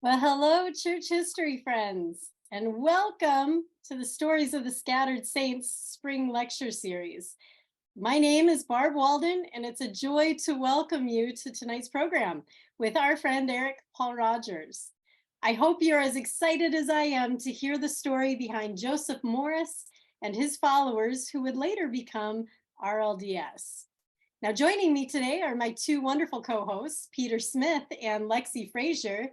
Well, hello, church history friends, and welcome to the Stories of the Scattered Saints Spring Lecture Series. My name is Barb Walden, and it's a joy to welcome you to tonight's program with our friend Eric Paul Rogers. I hope you're as excited as I am to hear the story behind Joseph Morris and his followers who would later become RLDS. Now, joining me today are my two wonderful co-hosts, Peter Smith and Lexi Frazier.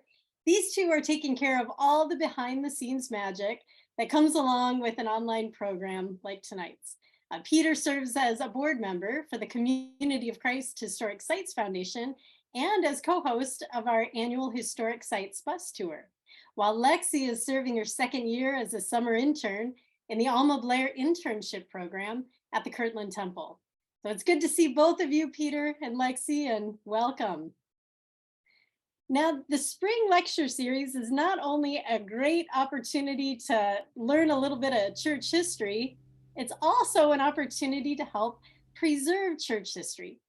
These two are taking care of all the behind the scenes magic that comes along with an online program like tonight's. Peter serves as a board member for the Community of Christ Historic Sites Foundation and as co-host of our annual Historic Sites bus tour, while Lexi is serving her second year as a summer intern in the Alma Blair internship program at the Kirtland Temple. So it's good to see both of you, Peter and Lexi, and welcome. Now, the spring lecture series is not only a great opportunity to learn a little bit of church history, it's also an opportunity to help preserve church history.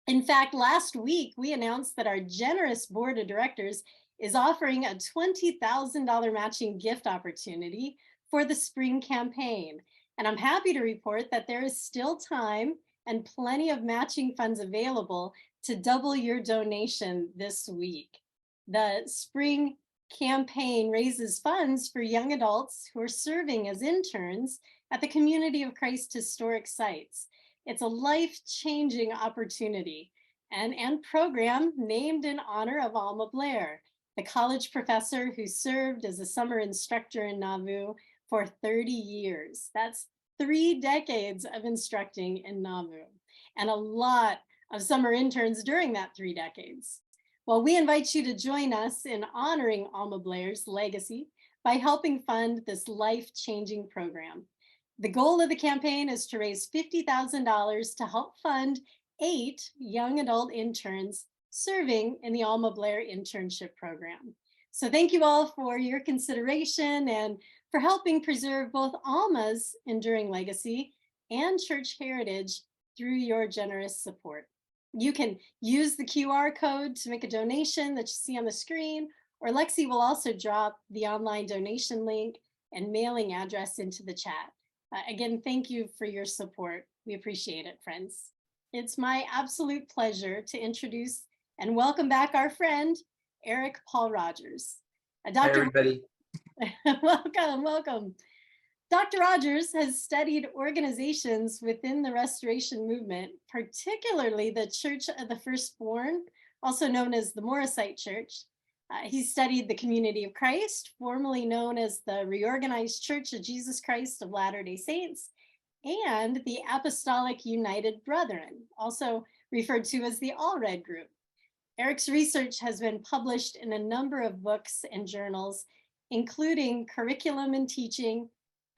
In fact, last week, we announced that our generous board of directors is offering a $20,000 matching gift opportunity for the spring campaign. And I'm happy to report that there is still time and plenty of matching funds available to double your donation this week. The spring campaign raises funds for young adults who are serving as interns at the Community of Christ Historic Sites. It's a life-changing opportunity and program named in honor of Alma Blair, the college professor who served as a summer instructor in Nauvoo for 30 years. That's 3 decades of instructing in Nauvoo, and a lot of summer interns during that 3 decades. Well, we invite you to join us in honoring Alma Blair's legacy by helping fund this life-changing program. The goal of the campaign is to raise $50,000 to help fund 8 young adult interns serving in the Alma Blair internship program. So thank you all for your consideration and for helping preserve both Alma's enduring legacy and church heritage through your generous support. You can use the QR code to make a donation that you see on the screen, or Lexi will also drop the online donation link and mailing address into the chat. Again, thank you for your support. We appreciate it, friends. It's my absolute pleasure to introduce and welcome back our friend, Eric Paul Rogers. Hi, Dr. everybody. Welcome. Dr. Rogers has studied organizations within the Restoration movement, particularly the Church of the Firstborn, also known as the Morrisite Church. He studied the Community of Christ, formerly known as the Reorganized Church of Jesus Christ of Latter-day Saints, and the Apostolic United Brethren, also referred to as the All Red Group. Eric's research has been published in a number of books and journals, including Curriculum and Teaching,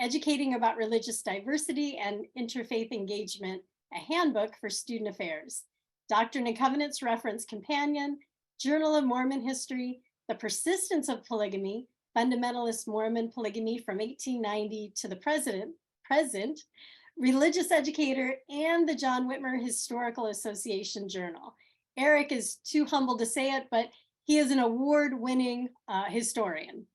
Educating About Religious Diversity and Interfaith Engagement, a Handbook for Student Affairs, Doctrine and Covenants Reference Companion, Journal of Mormon History, The Persistence of Polygamy, Fundamentalist Mormon Polygamy from 1890 to the present, Religious Educator, and the John Whitmer Historical Association Journal. Eric is too humble to say it, but he is an award-winning historian.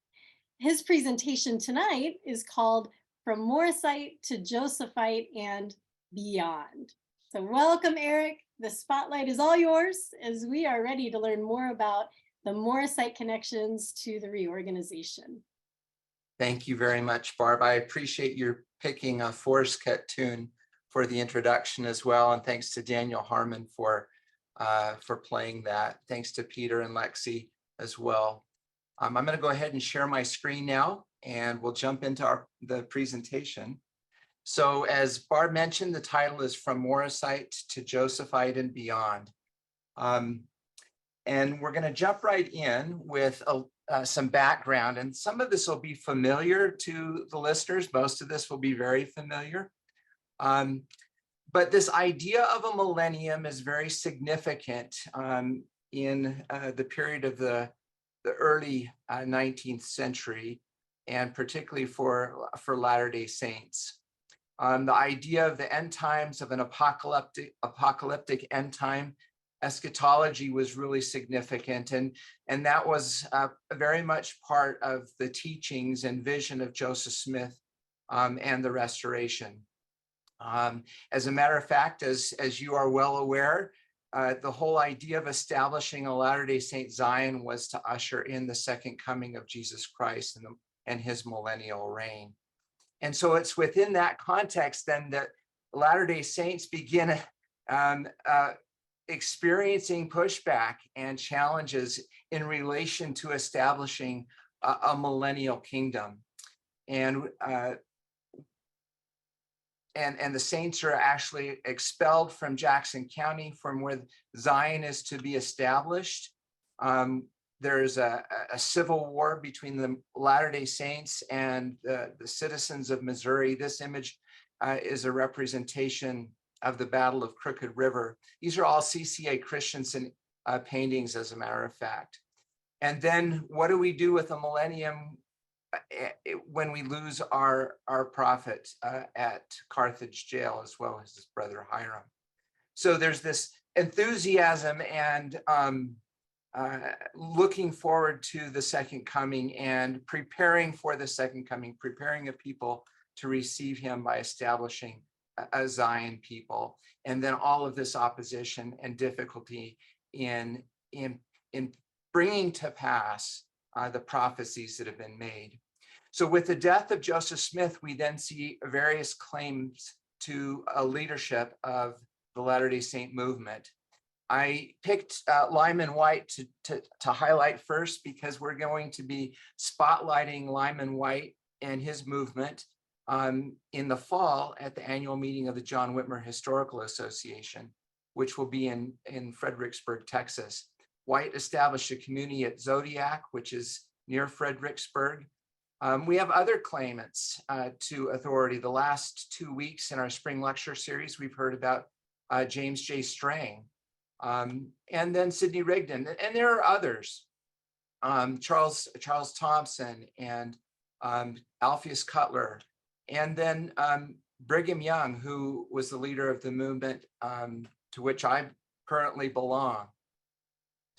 His presentation tonight is called From Morrisite to Josephite and Beyond. So welcome, Eric. The spotlight is all yours as we are ready to learn more about the Morrisite connections to the reorganization. Thank you very much, Barb. I appreciate your picking a Forest Cut tune for the introduction as well. And thanks to Daniel Harmon for playing that. Thanks to Peter and Lexi as well. I'm going to go ahead and share my screen now, and we'll jump into the presentation. So as Barb mentioned, the title is From Morrisite to Josephite and Beyond. And we're going to jump right in with some background, and some of this will be familiar to the listeners. Most of this will be very familiar. But this idea of a millennium is very significant in the period of the early 19th century, and particularly for Latter-day Saints. The idea of the end times, of an apocalyptic end time, eschatology was really significant, and that was very much part of the teachings and vision of Joseph Smith and the Restoration. As a matter of fact, as you are well aware, the whole idea of establishing a Latter-day Saint Zion was to usher in the second coming of Jesus Christ and his millennial reign. And so it's within that context then that Latter-day Saints begin experiencing pushback and challenges in relation to establishing a millennial kingdom. And the saints are actually expelled from Jackson County, from where Zion is to be established. There's a civil war between the Latter-day Saints and the citizens of Missouri. This image is a representation of the Battle of Crooked River. These are all CCA Christensen paintings, as a matter of fact. And then what do we do with the millennium when we lose our prophet at Carthage jail, as well as his brother Hiram? So there's this enthusiasm and looking forward to the second coming and preparing for the second coming, preparing a people to receive him by establishing a Zion people, and then all of this opposition and difficulty in bringing to pass the prophecies that have been made. So with the death of Joseph Smith, we then see various claims to a leadership of the Latter-day Saint movement. I picked Lyman Wight to highlight first, because we're going to be spotlighting Lyman Wight and his movement in the fall at the annual meeting of the John Whitmer Historical Association, which will be in Fredericksburg, Texas. White established a community at Zodiac, which is near Fredericksburg. We have other claimants to authority. The last 2 weeks in our spring lecture series, we've heard about James J. Strang, and then Sidney Rigdon, and there are others, Charles Thompson and Alpheus Cutler, and then Brigham Young, who was the leader of the movement to which I currently belong.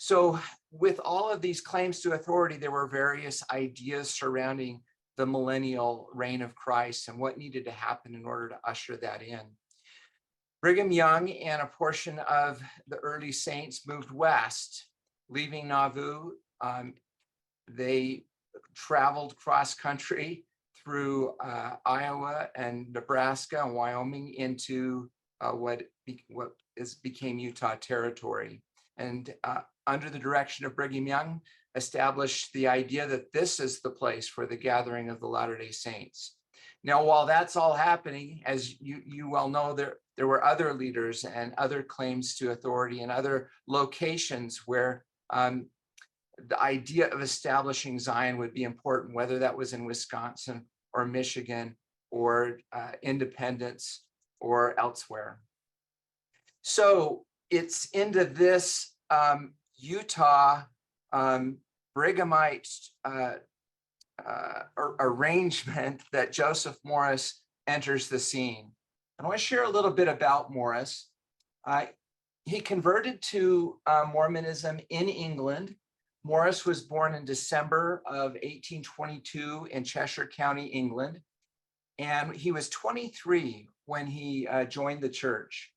So with all of these claims to authority, there were various ideas surrounding the millennial reign of Christ and what needed to happen in order to usher that in. Brigham Young and a portion of the early saints moved west, leaving Nauvoo. They traveled cross country through Iowa and Nebraska and Wyoming into what became Utah territory. And under the direction of Brigham Young, established the idea that this is the place for the gathering of the Latter-day Saints. Now, while that's all happening, as you well know, there were other leaders and other claims to authority and other locations where the idea of establishing Zion would be important, whether that was in Wisconsin or Michigan or Independence or elsewhere. So it's into this Utah Brighamite arrangement that Joseph Morris enters the scene. I want to share a little bit about Morris. He converted to Mormonism in England. Morris was born in December of 1822 in Cheshire County, England, and he was 23 when he joined the church.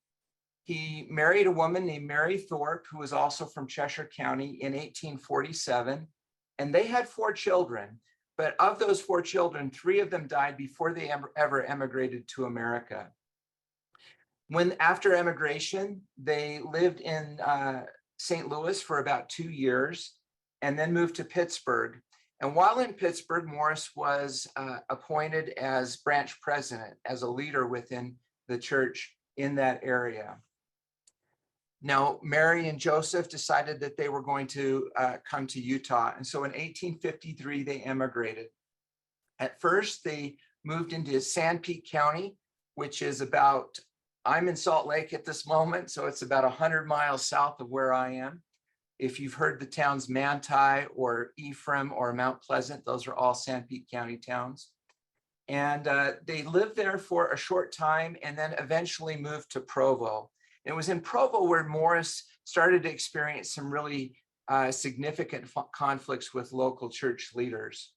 He married a woman named Mary Thorpe, who was also from Cheshire County, in 1847, and they had 4 children. But of those 4 children, 3 of them died before they ever emigrated to America. After emigration, they lived in St. Louis for about 2 years and then moved to Pittsburgh. And while in Pittsburgh, Morris was appointed as branch president, as a leader within the church in that area. Now, Mary and Joseph decided that they were going to come to Utah. And so in 1853, they emigrated. At first, they moved into Sanpete County, which is about, I'm in Salt Lake at this moment, so it's about 100 miles south of where I am. If you've heard the towns Manti or Ephraim or Mount Pleasant, those are all Sanpete County towns. And they lived there for a short time and then eventually moved to Provo. It was in Provo where Morris started to experience some really significant conflicts with local church leaders.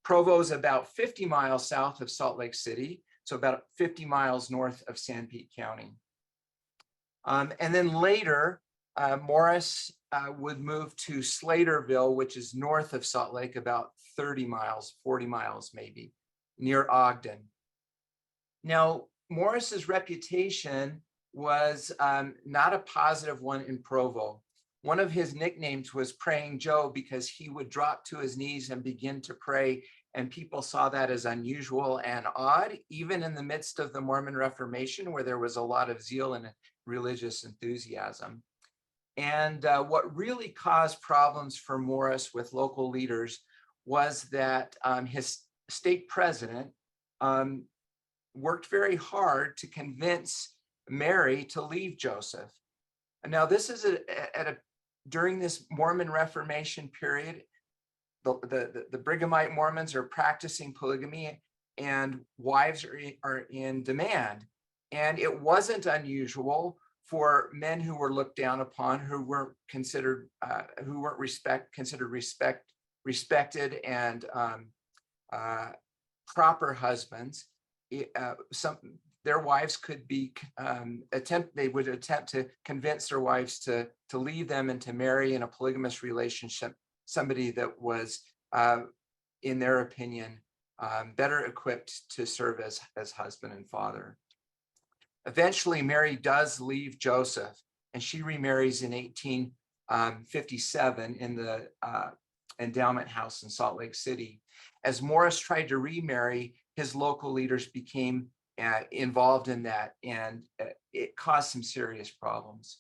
Provo is about 50 miles south of Salt Lake City, so about 50 miles north of Sanpete County. And then later, Morris would move to Slaterville, which is north of Salt Lake, about 30 miles, 40 miles maybe, near Ogden. Now, Morris's reputation was not a positive one in Provo. One of his nicknames was Praying Joe because he would drop to his knees and begin to pray, and people saw that as unusual and odd, even in the midst of the Mormon Reformation, where there was a lot of zeal and religious enthusiasm. And what really caused problems for Morris with local leaders was that his state president worked very hard to convince Mary to leave Joseph. And now this is during this Mormon Reformation period, the Brighamite Mormons are practicing polygamy and wives are in demand. And it wasn't unusual for men who were looked down upon, who weren't considered, respected and proper husbands. Their wives could be they would attempt to convince their wives to leave them and to marry in a polygamous relationship somebody that was, in their opinion, better equipped to serve as husband and father. Eventually, Mary does leave Joseph, and she remarries in 1857 in the endowment house in Salt Lake City. As Morris tried to remarry, his local leaders became involved in that, and it caused some serious problems.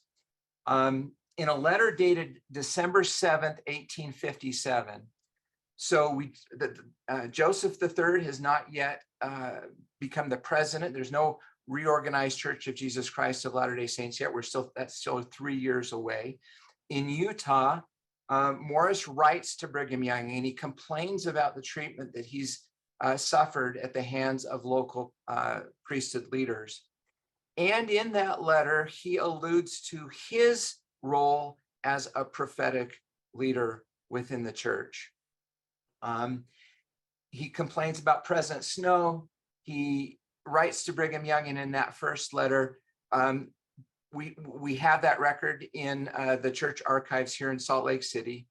In a letter dated December 7th, 1857, so Joseph III has not yet become the president. There's no reorganized Church of Jesus Christ of Latter-day Saints yet. That's still 3 years away. In Utah, Morris writes to Brigham Young and he complains about the treatment that he's suffered at the hands of local priesthood leaders. And in that letter, he alludes to his role as a prophetic leader within the church. He complains about President Snow. He writes to Brigham Young, and in that first letter, we have that record in the church archives here in Salt Lake City.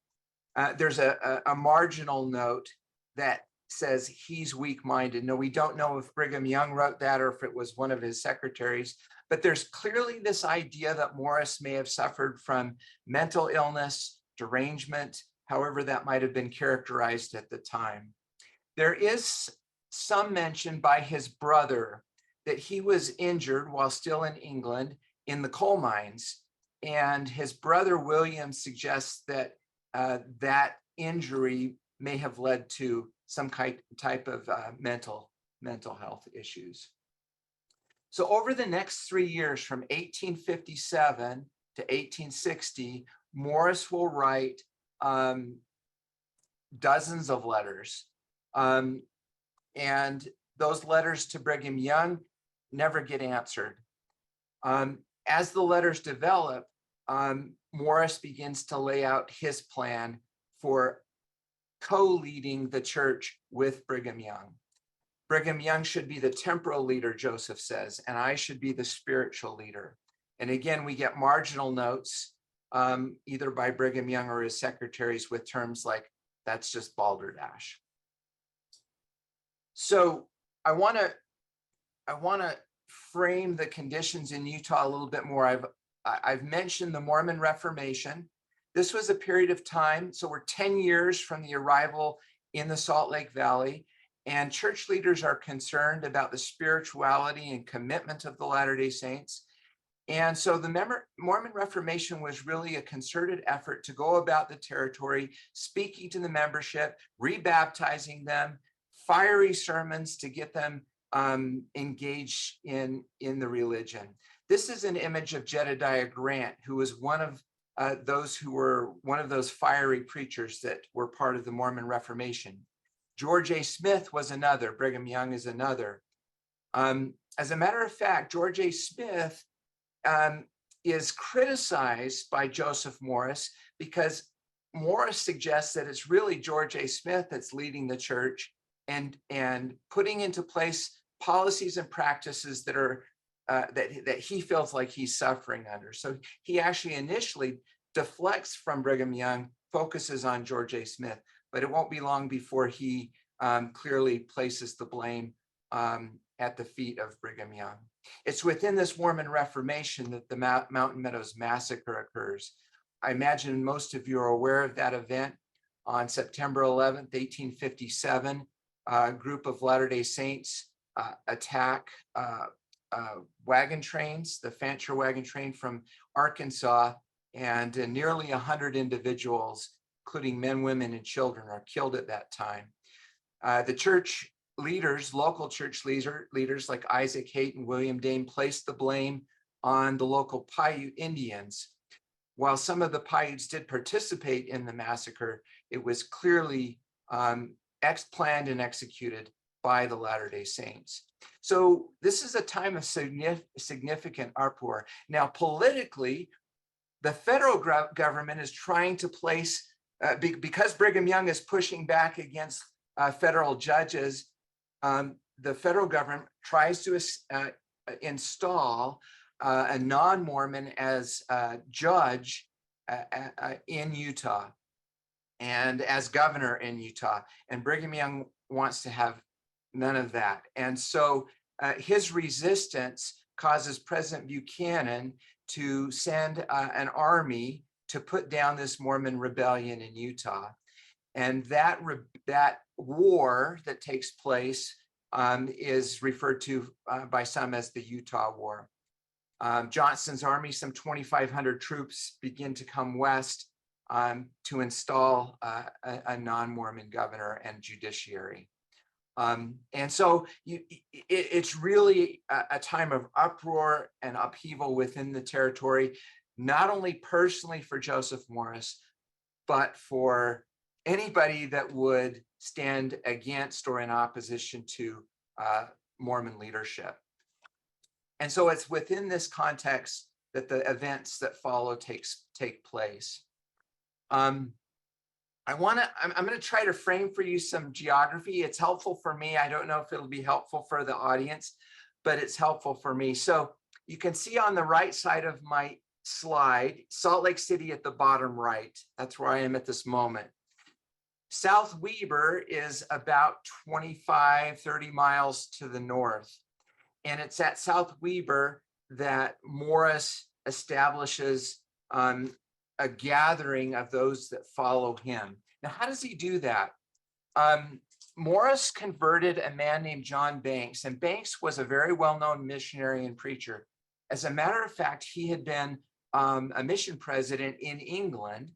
There's a marginal note that says he's weak-minded. No, we don't know if Brigham Young wrote that or if it was one of his secretaries, but there's clearly this idea that Morris may have suffered from mental illness, derangement, however that might have been characterized at the time. There is some mention by his brother that he was injured while still in England in the coal mines, and his brother William suggests that that injury may have led to some type of mental health issues. So over the next 3 years, from 1857 to 1860, Morris will write dozens of letters. And those letters to Brigham Young never get answered. As the letters develop, Morris begins to lay out his plan for co-leading the church with Brigham Young. Brigham Young should be the temporal leader, Joseph says, and I should be the spiritual leader. And again, we get marginal notes, either by Brigham Young or his secretaries, with terms like, that's just balderdash. So I want to frame the conditions in Utah a little bit more. I've mentioned the Mormon Reformation. This was a period of time, so we're 10 years from the arrival in the Salt Lake Valley, and church leaders are concerned about the spirituality and commitment of the Latter-day Saints. And so the Mormon Reformation was really a concerted effort to go about the territory, speaking to the membership, rebaptizing them, fiery sermons to get them engaged in the religion. This is an image of Jedediah Grant, who was one of those fiery preachers that were part of the Mormon Reformation. George A. Smith was another. Brigham Young is another. As a matter of fact, George A. Smith is criticized by Joseph Morris because Morris suggests that it's really George A. Smith that's leading the church and putting into place policies and practices that are that he feels like he's suffering under. So he actually initially deflects from Brigham Young, focuses on George A. Smith, but it won't be long before he clearly places the blame at the feet of Brigham Young. It's within this Mormon Reformation that the Mountain Meadows Massacre occurs. I imagine most of you are aware of that event. On September 11th, 1857, a group of Latter-day Saints attack wagon trains, the Fancher wagon train from Arkansas, and nearly 100 individuals, including men, women, and children, are killed at that time. The church leaders, local church leaders like Isaac Haight and William Dane, placed the blame on the local Paiute Indians. While some of the Paiutes did participate in the massacre, it was clearly planned and executed by the Latter-day Saints. So this is a time of significant uproar. Now, politically, the federal government is trying to place, because Brigham Young is pushing back against federal judges, the federal government tries to install a non-Mormon as judge in Utah and as governor in Utah. And Brigham Young wants to have none of that. And so his resistance causes President Buchanan to send an army to put down this Mormon rebellion in Utah. And that war that takes place is referred to by some as the Utah War. Johnston's army, some 2,500 troops, begin to come west to install a non-Mormon governor and judiciary. And so it's really a time of uproar and upheaval within the territory, not only personally for Joseph Morris, but for anybody that would stand against or in opposition to Mormon leadership. And so it's within this context that the events that follow take place. I'm going to try to frame for you some geography. It's helpful for me. I don't know if it'll be helpful for the audience, but it's helpful for me. So you can see on the right side of my slide, Salt Lake City at the bottom right. That's where I am at this moment. South Weber is about 25, 30 miles to the north. And it's at South Weber that Morris establishes a gathering of those that follow him. Now, how does he do that? Morris converted a man named John Banks, and Banks was a very well-known missionary and preacher. As a matter of fact, he had been a mission president in England.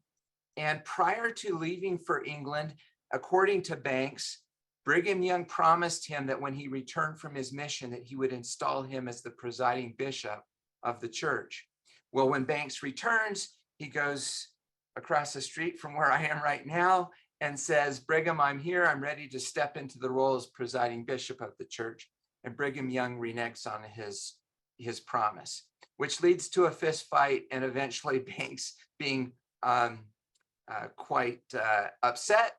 And prior to leaving for England, according to Banks, Brigham Young promised him that when he returned from his mission, that he would install him as the presiding bishop of the church. Well, when Banks returns, he goes across the street from where I am right now and says, Brigham, I'm here. I'm ready to step into the role as presiding bishop of the church. And Brigham Young reneges on his promise, which leads to a fist fight and eventually Banks being quite upset.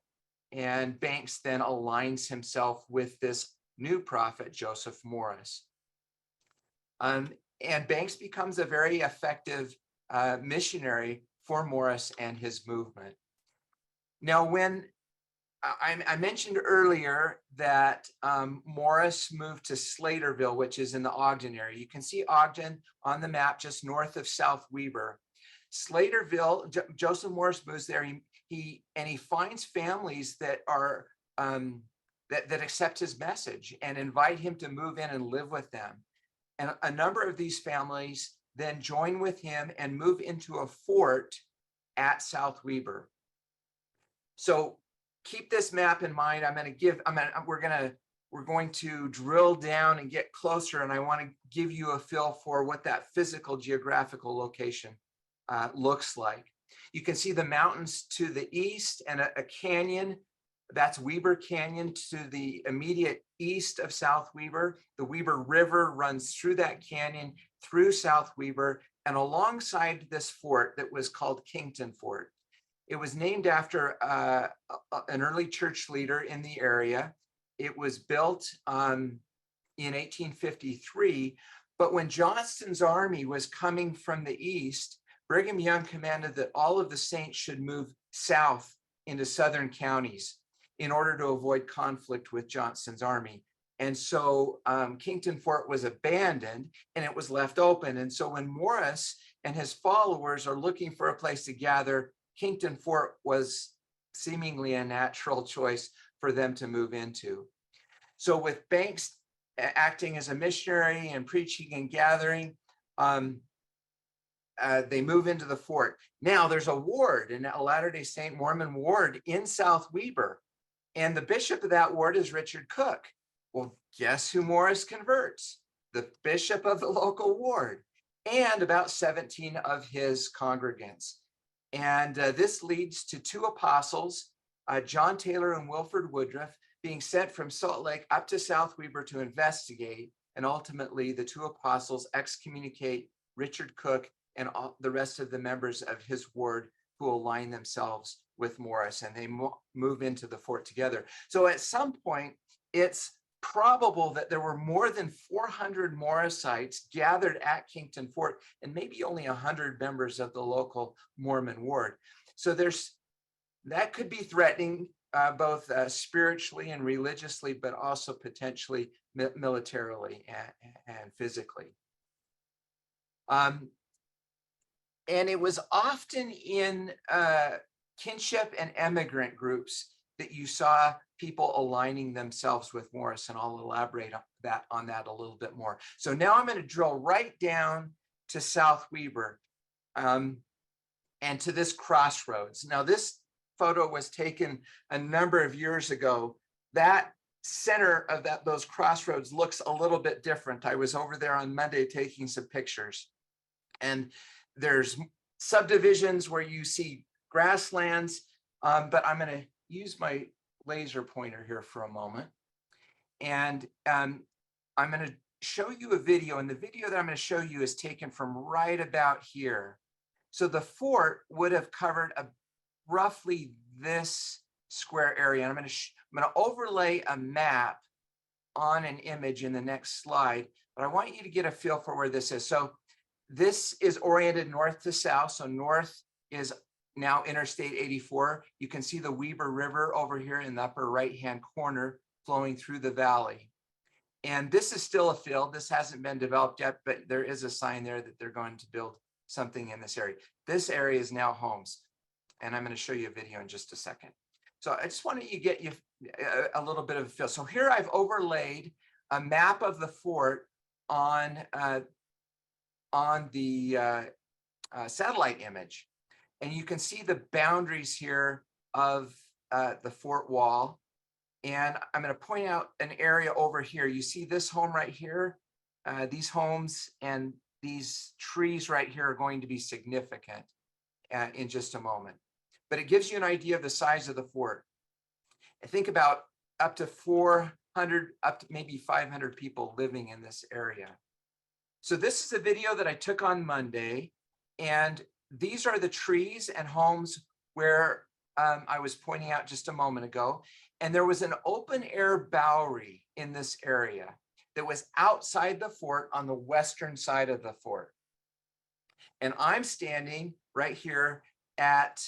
And Banks then aligns himself with this new prophet, Joseph Morris. And Banks becomes a very effective missionary for Morris and his movement. Now, when I mentioned earlier that Morris moved to Slaterville, which is in the Ogden area. You can see Ogden on the map just north of South Weber. Slaterville, Joseph Morris moves there. He finds families that are that accept his message and invite him to move in and live with them. And a number of these families then join with him and move into a fort at South Weber. So keep this map in mind. We're going to drill down and get closer, and I want to give you a feel for what that physical geographical location looks like. You can see the mountains to the east and a canyon That's Weber Canyon to the immediate east of South Weber. The Weber River runs through that canyon, through South Weber, and alongside this fort that was called Kington Fort. It was named after an early church leader in the area. It was built in 1853, but when Johnston's army was coming from the east, Brigham Young commanded that all of the saints should move south into southern counties in order to avoid conflict with Johnston's army. And so Kington Fort was abandoned and it was left open. And so when Morris and his followers are looking for a place to gather, Kington Fort was seemingly a natural choice for them to move into. So with Banks acting as a missionary and preaching and gathering, they move into the fort. Now there's a ward, a Latter-day Saint Mormon ward in South Weber. And the bishop of that ward is Richard Cook. Well, guess who Morris converts? The bishop of the local ward and about 17 of his congregants. And this leads to two apostles, John Taylor and Wilford Woodruff, being sent from Salt Lake up to South Weber to investigate. And ultimately, the two apostles excommunicate Richard Cook and all the rest of the members of his ward who align themselves with Morris, and they move into the fort together. So at some point, it's probable that there were more than 400 Morrisites gathered at Kington Fort and maybe only 100 members of the local Mormon ward. So that could be threatening both spiritually and religiously, but also potentially militarily and physically. And it was often in kinship and emigrant groups that you saw people aligning themselves with Morris, and I'll elaborate on that a little bit more. So now I'm going to drill right down to South Weber and to this crossroads. Now this photo was taken a number of years ago. That center of those crossroads looks a little bit different. I was over there on Monday taking some pictures, and there's subdivisions where you see grasslands, but I'm going to use my laser pointer here for a moment. And I'm going to show you a video, and the video that I'm going to show you is taken from right about here. So the fort would have covered roughly this square area. And I'm going to overlay a map on an image in the next slide, but I want you to get a feel for where this is. So this is oriented north to south. So north is now Interstate 84. You can see the Weber River over here in the upper right-hand corner flowing through the valley. And this is still a field. This hasn't been developed yet, but there is a sign there that they're going to build something in this area. This area is now homes. And I'm going to show you a video in just a second. So I just wanted to get you a little bit of a feel. So here I've overlaid a map of the fort on the satellite image. And you can see the boundaries here of the fort wall. And I'm going to point out an area over here. You see this home right here? These homes and these trees right here are going to be significant in just a moment. But it gives you an idea of the size of the fort. I think about up to 400, up to maybe 500 people living in this area. So this is a video that I took on Monday, and these are the trees and homes where I was pointing out just a moment ago. And there was an open air Bowery in this area that was outside the fort on the western side of the fort. And I'm standing right here at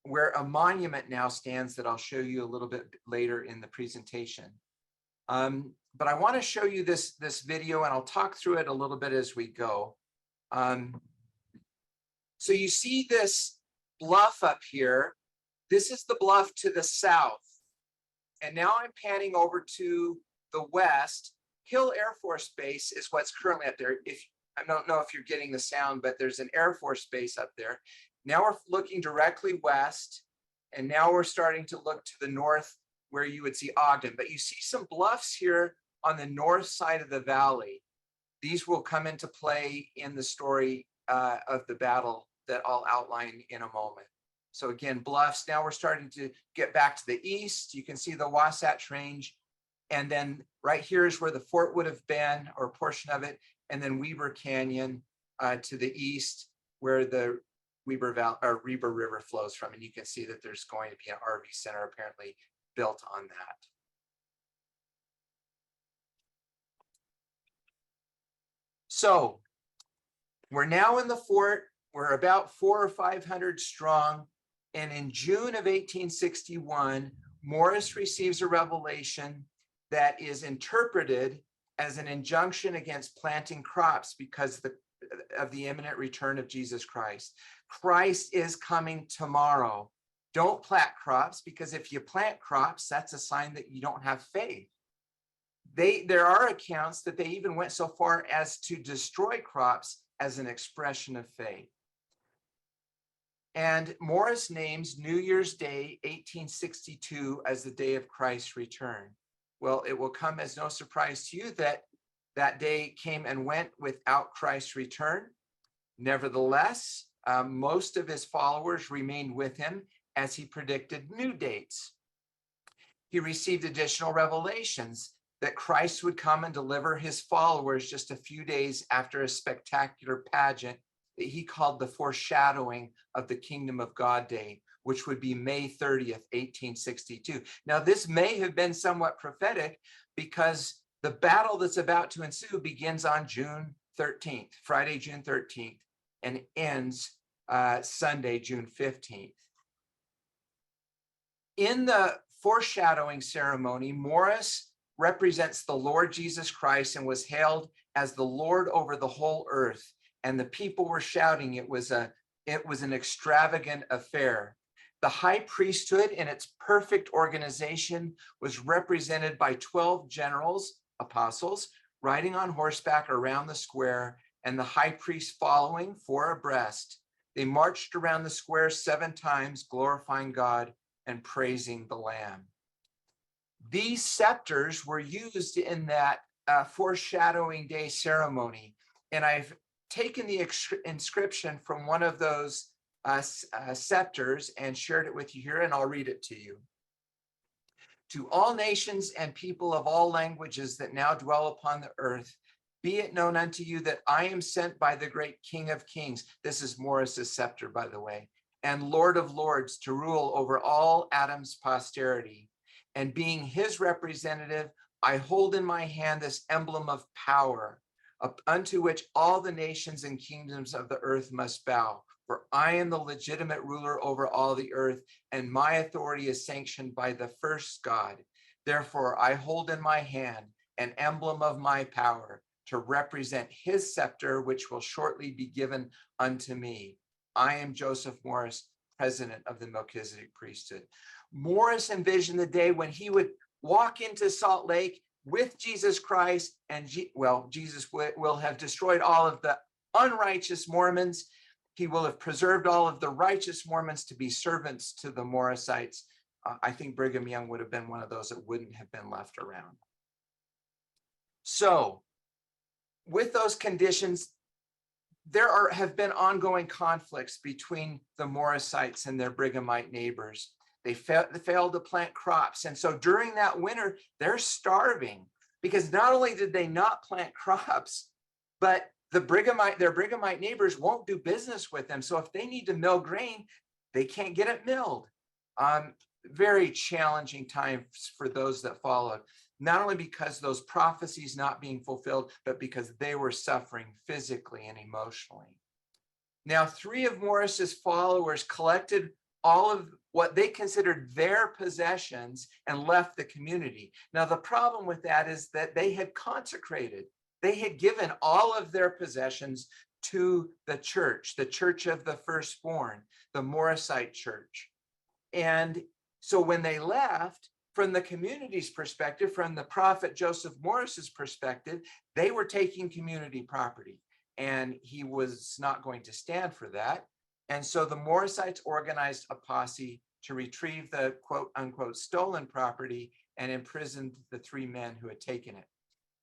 where a monument now stands that I'll show you a little bit later in the presentation. But I want to show you this video, and I'll talk through it a little bit as we go. So you see this bluff up here. This is the bluff to the south. And now I'm panning over to the west. Hill Air Force Base is what's currently up there. I don't know if you're getting the sound, but there's an Air Force Base up there. Now we're looking directly west, and now we're starting to look to the north where you would see Ogden. But you see some bluffs here on the north side of the valley. These will come into play in the story of the battle that I'll outline in a moment. So again, bluffs. Now we're starting to get back to the east. You can see the Wasatch Range. And then right here is where the fort would have been, or a portion of it. And then Weber Canyon to the east, where the Weber River flows from. And you can see that there's going to be an RV center apparently built on that. So we're now in the fort. We're about 400 or 500 strong. And in June of 1861, Morris receives a revelation that is interpreted as an injunction against planting crops because of the imminent return of Jesus Christ. Christ is coming tomorrow. Don't plant crops, because if you plant crops, that's a sign that you don't have faith. There are accounts that they even went so far as to destroy crops as an expression of faith. And Morris names New Year's Day, 1862, as the day of Christ's return. Well, it will come as no surprise to you that that day came and went without Christ's return. Nevertheless, most of his followers remained with him as he predicted new dates. He received additional revelations that Christ would come and deliver his followers just a few days after a spectacular pageant that he called the foreshadowing of the Kingdom of God Day, which would be May 30th, 1862. Now, this may have been somewhat prophetic because the battle that's about to ensue begins on June 13th, Friday, June 13th, and ends Sunday, June 15th. In the foreshadowing ceremony, Morris represents the Lord Jesus Christ and was hailed as the Lord over the whole earth. And the people were shouting. It was an extravagant affair. The high priesthood in its perfect organization was represented by 12 generals, apostles, riding on horseback around the square, and the high priest following 4 abreast. They marched around the square 7 times, glorifying God and praising the Lamb. These scepters were used in that foreshadowing day ceremony. And I've taken the inscription from one of those scepters and shared it with you here, and I'll read it to you. To all nations and people of all languages that now dwell upon the earth, be it known unto you that I am sent by the great King of Kings. This is Morris's scepter, by the way, and Lord of Lords, to rule over all Adam's posterity. And being his representative, I hold in my hand this emblem of power, unto which all the nations and kingdoms of the earth must bow. For I am the legitimate ruler over all the earth, and my authority is sanctioned by the first God. Therefore, I hold in my hand an emblem of my power to represent his scepter, which will shortly be given unto me. I am Joseph Morris, president of the Melchizedek priesthood. Morris envisioned the day when he would walk into Salt Lake with Jesus Christ, and Jesus will have destroyed all of the unrighteous Mormons. He will have preserved all of the righteous Mormons to be servants to the Morrisites. I think Brigham Young would have been one of those that wouldn't have been left around. So with those conditions, there have been ongoing conflicts between the Morrisites and their Brighamite neighbors. They failed to plant crops. And so during that winter, they're starving because not only did they not plant crops, but their Brighamite neighbors won't do business with them. So if they need to mill grain, they can't get it milled. Very challenging times for those that followed, not only because those prophecies not being fulfilled, but because they were suffering physically and emotionally. Now, 3 of Morris's followers collected all of what they considered their possessions and left the community. Now, the problem with that is that they had consecrated. They had given all of their possessions to the church of the Firstborn, the Morrisite church. And so when they left, from the community's perspective, from the prophet Joseph Morris's perspective, they were taking community property, and he was not going to stand for that. And so the Morrisites organized a posse to retrieve the quote unquote stolen property and imprisoned the 3 men who had taken it.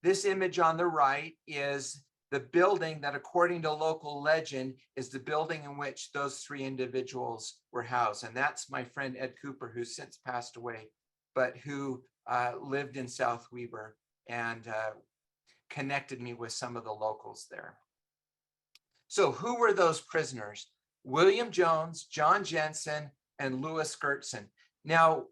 This image on the right is the building that, according to local legend, is the building in which those three individuals were housed. And that's my friend Ed Cooper, who's since passed away, but who lived in South Weber and connected me with some of the locals there. So who were those prisoners? William Jones, John Jensen, and Louis Gertson. Now,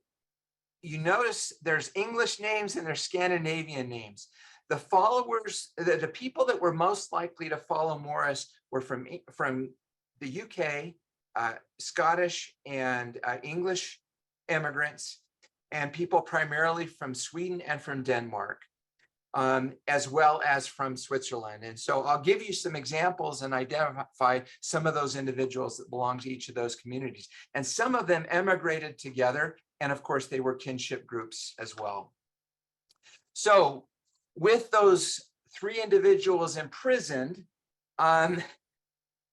you notice there's English names and there's Scandinavian names. The followers, the people that were most likely to follow Morris were from the UK, Scottish and English immigrants, and people primarily from Sweden and from Denmark, as well as from Switzerland. And so I'll give you some examples and identify some of those individuals that belong to each of those communities. And some of them emigrated together, and of course they were kinship groups as well. So with those three individuals imprisoned,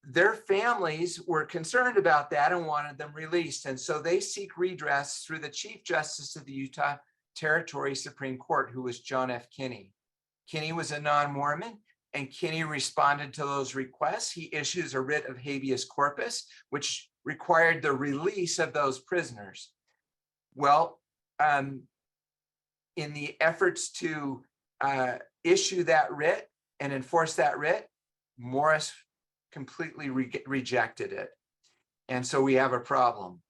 their families were concerned about that and wanted them released. And so they seek redress through the Chief Justice of the Utah Territory Supreme Court, who was John F. Kinney. Kinney was a non-Mormon, and Kinney responded to those requests. He issues a writ of habeas corpus, which required the release of those prisoners. Well, in the efforts to issue that writ and enforce that writ, Morris completely rejected it. And so we have a problem.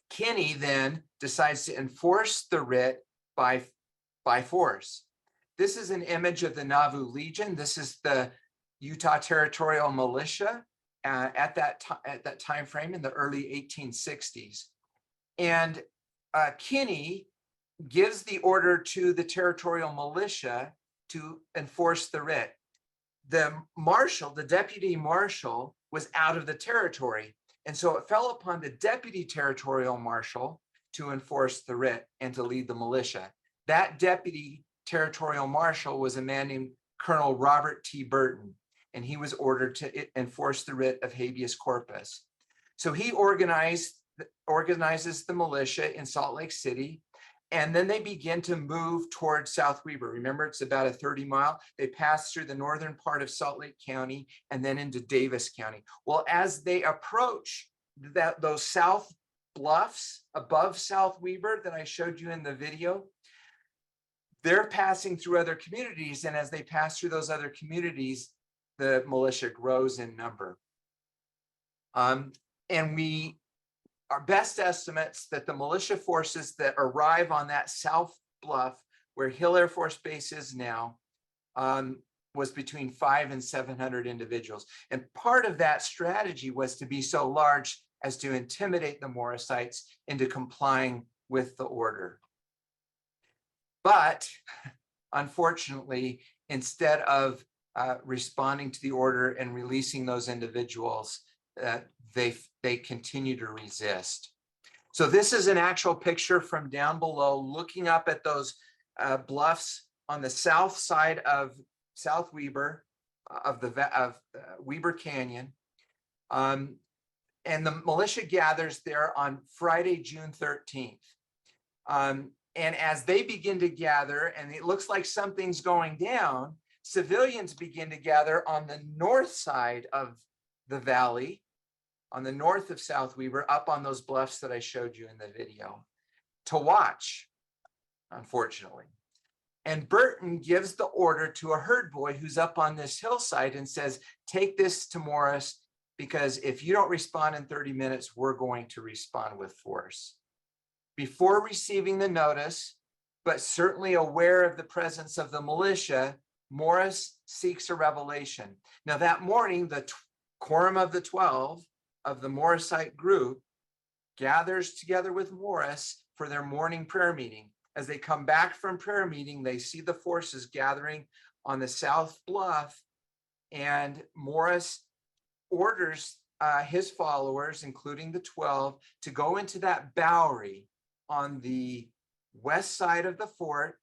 Kinney then decides to enforce the writ by force. This is an image of the Nauvoo Legion. This is the Utah Territorial Militia at that time frame in the early 1860s. And Kinney gives the order to the territorial militia to enforce the writ. The marshal, the deputy marshal, was out of the territory. And so it fell upon the deputy territorial marshal to enforce the writ and to lead the militia. That deputy territorial marshal was a man named Colonel Robert T. Burton, and he was ordered to enforce the writ of habeas corpus. So he organizes the militia in Salt Lake City, and then they begin to move towards South Weber. Remember, it's about a 30-mile. They pass through the northern part of Salt Lake County and then into Davis County. Well, as they approach those south bluffs above South Weber that I showed you in the video, they're passing through other communities. And as they pass through those other communities, the militia grows in number. And our best estimates that the militia forces that arrive on that south bluff where Hill Air Force Base is now was between 500 and 700 individuals. And part of that strategy was to be so large as to intimidate the Morrisites into complying with the order. But unfortunately, instead of responding to the order and releasing those individuals, they continue to resist. So this is an actual picture from down below, looking up at those bluffs on the south side of South Weber, of Weber Canyon. And the militia gathers there on Friday, June 13th. And as they begin to gather, and it looks like something's going down, civilians begin to gather on the north side of the valley, on the north of South Weber, up on those bluffs that I showed you in the video, to watch, unfortunately. And Burton gives the order to a herd boy who's up on this hillside and says, take this to Morris, because if you don't respond in 30 minutes, we're going to respond with force. Before receiving the notice, but certainly aware of the presence of the militia, Morris seeks a revelation. Now that morning, the Quorum of the 12 of the Morrisite group gathers together with Morris for their morning prayer meeting. As they come back from prayer meeting, they see the forces gathering on the south bluff, and Morris orders his followers, including the 12, to go into that bowery on the west side of the fort,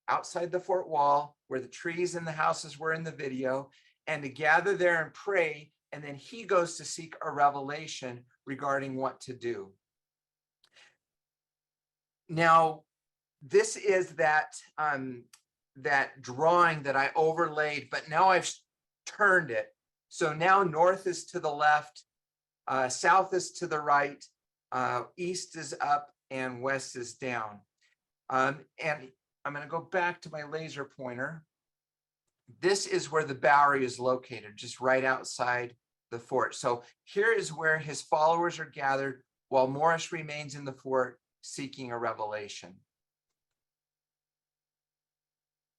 outside the fort wall, where the trees and the houses were in the video, and to gather there and pray. And then he goes to seek a revelation regarding what to do. Now, this is that drawing that I overlaid, but now I've turned it. So now north is to the left, south is to the right, east is up, and west is down. And I'm going to go back to my laser pointer. This is where the Bowery is located, just right outside the fort. So here is where his followers are gathered while Morris remains in the fort seeking a revelation.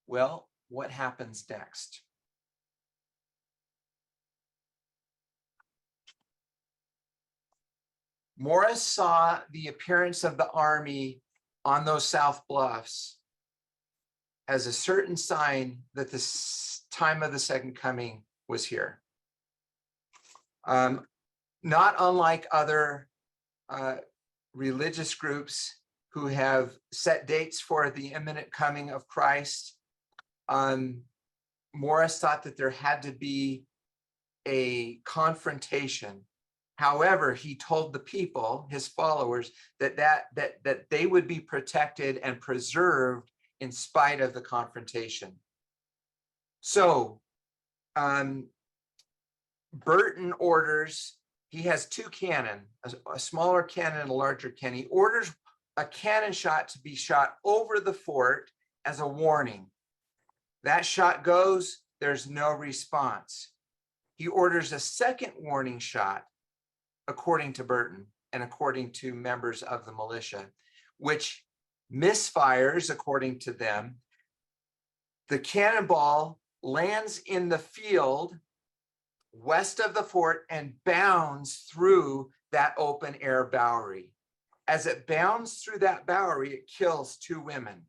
Well, what happens next? Morris saw the appearance of the army on those south bluffs as a certain sign that the time of the second coming was here. Not unlike other religious groups who have set dates for the imminent coming of Christ, Morris thought that there had to be a confrontation. However, he told the people, his followers, that they would be protected and preserved in spite of the confrontation. So Burton orders, he has two cannon, a smaller cannon and a larger cannon. He orders a cannon shot to be shot over the fort as a warning. That shot goes, there's no response. He orders a second warning shot, according to Burton and according to members of the militia, which misfires, according to them. The cannonball lands in the field west of the fort and bounds through that open air Bowery. As it bounds through that Bowery, it kills two women.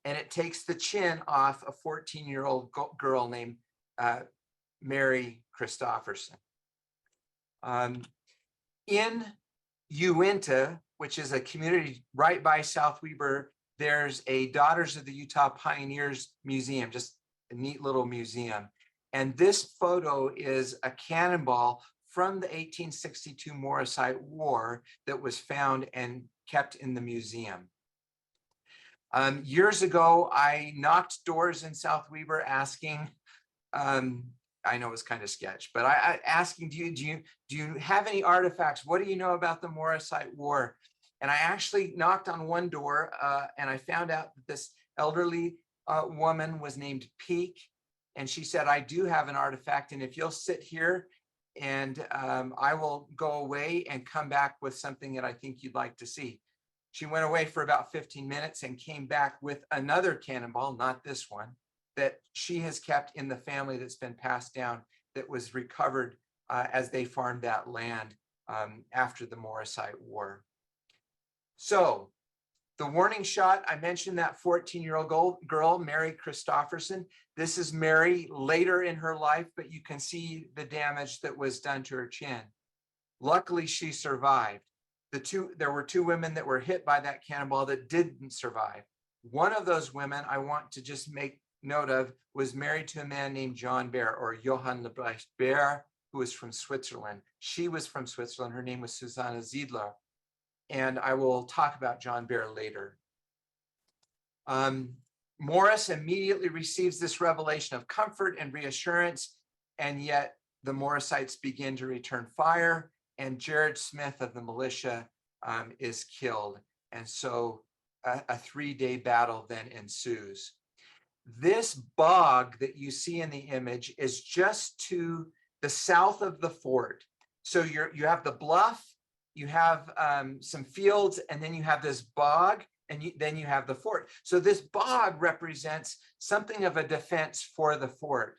And it takes the chin off a 14-year-old girl named Mary Christopherson. In Uinta, which is a community right by South Weber, there's a Daughters of the Utah Pioneers Museum, just a neat little museum. And this photo is a cannonball from the 1862 Morrisite War that was found and kept in the museum. Years ago, I knocked doors in South Weber asking, I know it's kind of sketch, but I asking, do you have any artifacts? What do you know about the Morrisite War? And I actually knocked on one door and I found out that this elderly woman was named Peak. And she said, I do have an artifact. And if you'll sit here and I will go away and come back with something that I think you'd like to see. She went away for about 15 minutes and came back with another cannonball, not this one, that she has kept in the family that's been passed down, that was recovered as they farmed that land after the Morrisite War. So the warning shot, I mentioned that 14-year-old girl, Mary Christopherson. This is Mary later in her life, but you can see the damage that was done to her chin. Luckily, she survived. There were two women that were hit by that cannonball that didn't survive. One of those women I want to just make note of was married to a man named John Baer, or Johann Lebrecht Baer, who was from Switzerland. She was from Switzerland. Her name was Susanna Ziedler. And I will talk about John Baer later. Morris immediately receives this revelation of comfort and reassurance, and yet the Morrisites begin to return fire, and Jared Smith of the militia is killed. And so a 3-day battle then ensues. This bog that you see in the image is just to the south of the fort. So you have the bluff, you have some fields, and then you have this bog, and then you have the fort. So this bog represents something of a defense for the fort.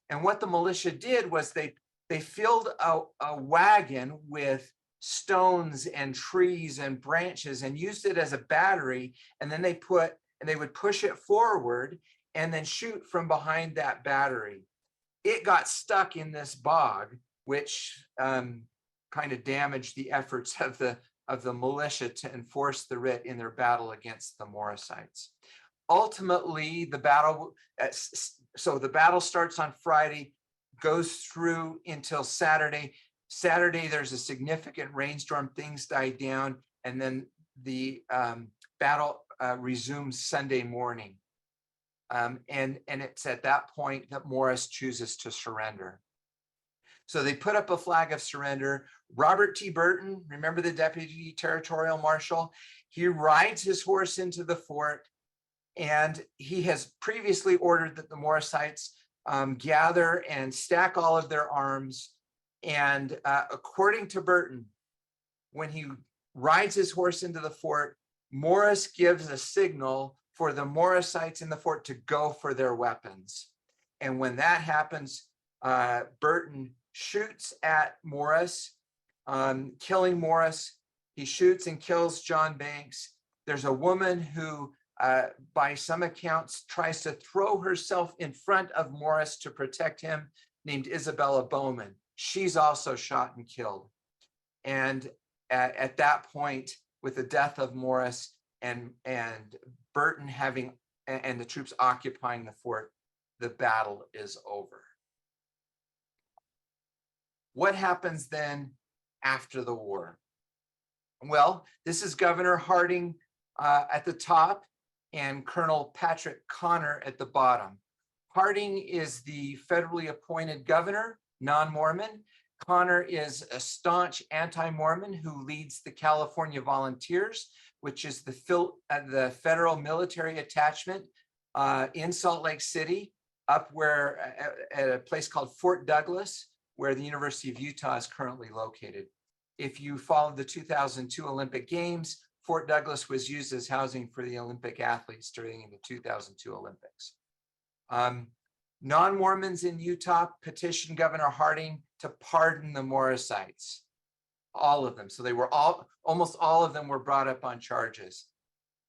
And what the militia did was they filled a wagon with stones and trees and branches and used it as a battery, and then they would push it forward and then shoot from behind that battery. It got stuck in this bog, which kind of damaged the efforts of the militia to enforce the writ in their battle against the Morrisites. Ultimately, the battle starts on Friday, goes through until Saturday. Saturday, there's a significant rainstorm, things die down, and then the battle resumes Sunday morning. And it's at that point that Morris chooses to surrender. So they put up a flag of surrender. Robert T. Burton, remember the deputy territorial marshal? He rides his horse into the fort, and he has previously ordered that the Morrisites gather and stack all of their arms. And according to Burton, when he rides his horse into the fort, Morris gives a signal for the Morrisites in the fort to go for their weapons. And when that happens, Burton shoots at Morris, killing Morris. He shoots and kills John Banks. There's a woman who, by some accounts, tries to throw herself in front of Morris to protect him, named Isabella Bowman. She's also shot and killed. And at that point, with the death of Morris and Burton having, and the troops occupying the fort, the battle is over. What happens then after the war? Well, this is Governor Harding at the top and Colonel Patrick Connor at the bottom. Harding is the federally appointed governor, non-Mormon. Connor is a staunch anti-Mormon who leads the California Volunteers, which is the federal military attachment in Salt Lake City, up where at a place called Fort Douglas, where the University of Utah is currently located. If you followed the 2002 Olympic Games, Fort Douglas was used as housing for the Olympic athletes during the 2002 Olympics. Non-Mormons in Utah petitioned Governor Harding to pardon the Morrisites, all of them. So they were almost all of them were brought up on charges.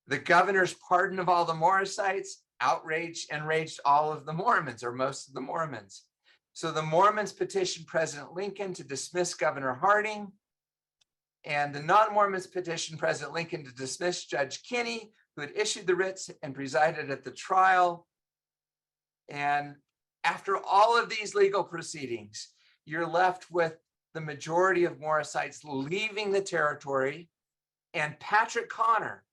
The governor's pardon of all the Morrisites outraged and enraged all of the Mormons, or most of the Mormons. So the Mormons petitioned President Lincoln to dismiss Governor Harding, and the non-Mormons petitioned President Lincoln to dismiss Judge Kinney, who had issued the writs and presided at the trial. And after all of these legal proceedings, you're left with the majority of Morrisites leaving the territory. And Patrick Connor,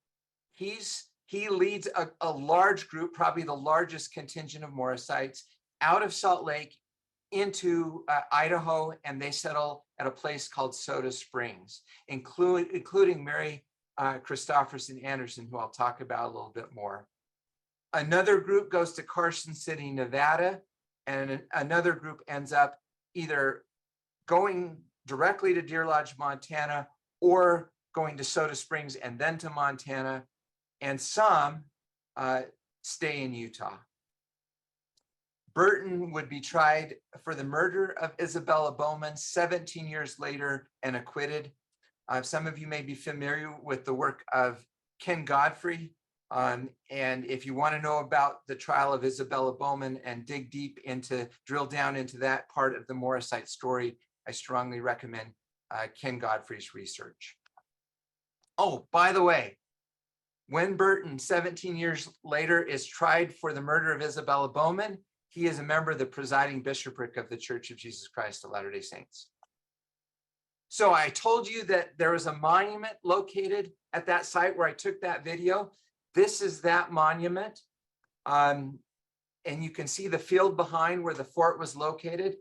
he leads a large group, probably the largest contingent of Morrisites, out of Salt Lake into Idaho, and they settle at a place called Soda Springs, including Mary Christopherson Anderson, who I'll talk about a little bit more. Another group goes to Carson City, Nevada, and another group ends up either going directly to Deer Lodge, Montana, or going to Soda Springs and then to Montana, and some stay in Utah. Burton would be tried for the murder of Isabella Bowman 17 years later and acquitted. Some of you may be familiar with the work of Ken Godfrey. And if you want to know about the trial of Isabella Bowman and dig deep drill down into that part of the Morrisite story, I strongly recommend Ken Godfrey's research. Oh, by the way, when Burton, 17 years later, is tried for the murder of Isabella Bowman, he is a member of the presiding bishopric of the Church of Jesus Christ of Latter-day Saints. So I told you that there was a monument located at that site where I took that video. This is that monument. And you can see the field behind where the fort was located.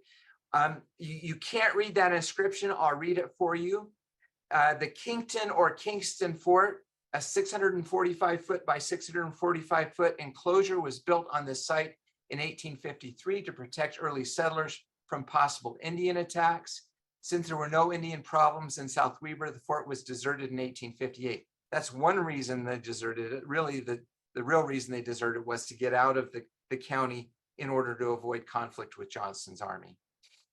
You can't read that inscription. I'll read it for you. The Kington or Kingston Fort, a 645 foot by 645 foot enclosure, was built on this site in 1853 to protect early settlers from possible Indian attacks. Since there were no Indian problems in South Weber, the fort was deserted in 1858. That's one reason they deserted it. Really, the real reason they deserted was to get out of the county in order to avoid conflict with Johnston's army.